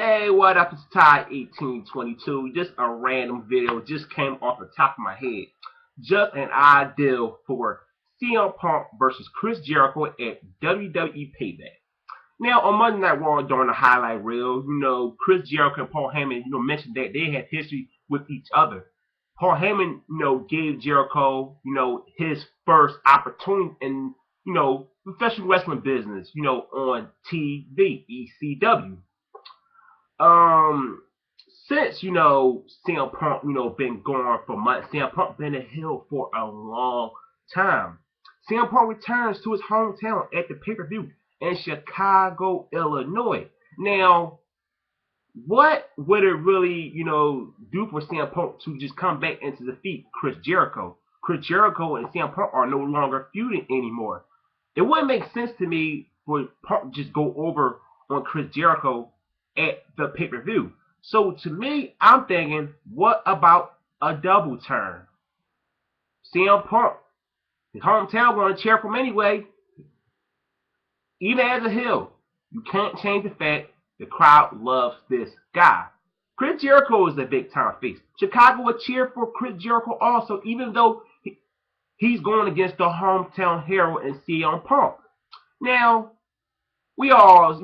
Hey, what up? It's Ty1822. Just a random video. Just came off the top of my head. Just an ideal for CM Punk versus Chris Jericho at WWE Payback. Now, on Monday Night Raw during the highlight reel, Chris Jericho and Paul Heyman, mentioned that they had history with each other. Paul Heyman, gave Jericho, his first opportunity in, professional wrestling business, on TV, ECW. Since CM Punk been gone for months, CM Punk been a heel for a long time. CM Punk returns to his hometown at the pay-per-view in Chicago, Illinois. Now, what would it really do for CM Punk to just come back and to defeat Chris Jericho? Chris Jericho and CM Punk are no longer feuding anymore. It wouldn't make sense to me for Punk to just go over on Chris Jericho at the pay-per-view. So to me, I'm thinking, what about a double turn? CM Punk, his hometown, going to cheer for him anyway. Even as a heel, you can't change the fact the crowd loves this guy. Chris Jericho is a big-time face. Chicago will cheer for Chris Jericho also, even though he's going against the hometown hero in CM Punk. Now, we all,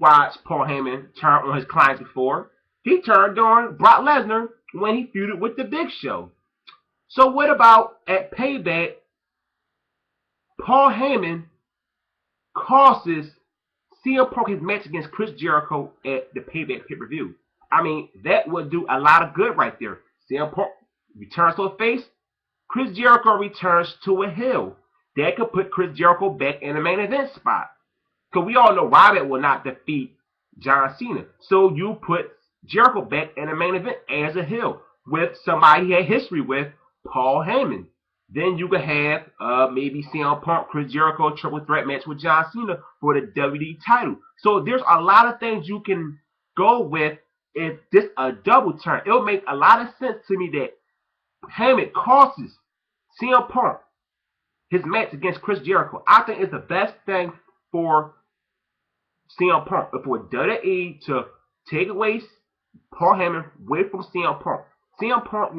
watched Paul Heyman turn on his clients before. He turned on Brock Lesnar when he feuded with the Big Show. So what about at Payback, Paul Heyman causes CM Punk his match against Chris Jericho at the Payback pay-per-view? I mean, that would do a lot of good right there. CM Punk returns to a face. Chris Jericho returns to a heel. That could put Chris Jericho back in the main event spot. Because we all know Robert will not defeat John Cena. So you put Jericho back in the main event as a heel with somebody he had history with, Paul Heyman. Then you could have maybe CM Punk, Chris Jericho triple threat match with John Cena for the WWE title. So there's a lot of things you can go with if this a double turn. It'll make a lot of sense to me that Heyman causes CM Punk his match against Chris Jericho. I think it's the best thing for CM Punk, but for WWE to take away Paul Heyman away from CM Punk. CM Punk,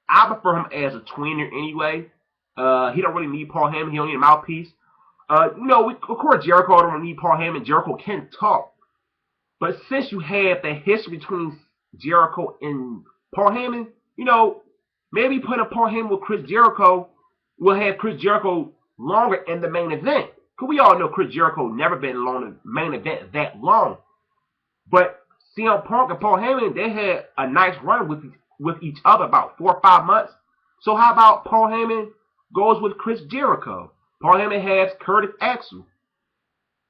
I prefer him as a tweener anyway. He don't really need Paul Heyman. He don't need a mouthpiece. Of course, Jericho don't need Paul Heyman. Jericho can talk. But since you have the history between Jericho and Paul Heyman, maybe putting Paul Heyman with Chris Jericho will have Chris Jericho longer in the main event. Because we all know Chris Jericho never been in the main event that long. But CM Punk and Paul Heyman, they had a nice run with each other about 4 or 5 months. So how about Paul Heyman goes with Chris Jericho? Paul Heyman has Curtis Axel.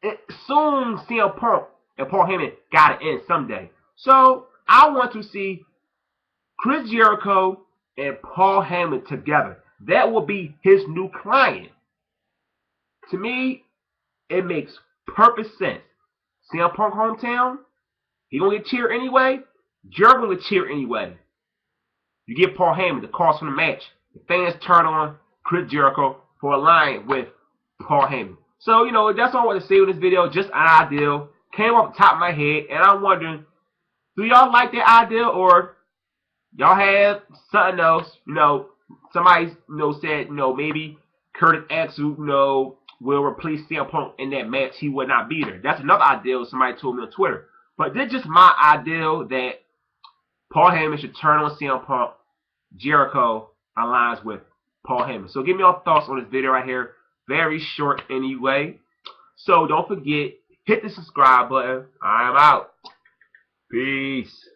Soon CM Punk and Paul Heyman got to end someday. So I want to see Chris Jericho and Paul Heyman together. That will be his new client. To me, it makes perfect sense. CM Punk hometown, he gonna get cheered anyway. Jericho gonna cheer anyway. You give Paul Heyman the cost from the match. The fans turn on Chris Jericho for a line with Paul Heyman. So, that's all I want to say with this video. Just an idea. Came off the top of my head, and I'm wondering, do y'all like that idea, or y'all have something else? Somebody, said, maybe Curtis Axel, will replace CM Punk in that match. He would not be there. That's another idea somebody told me on Twitter. But this is just my idea that Paul Heyman should turn on CM Punk. Jericho aligns with Paul Heyman. So give me your thoughts on this video right here. Very short anyway. So don't forget, hit the subscribe button. I'm out. Peace.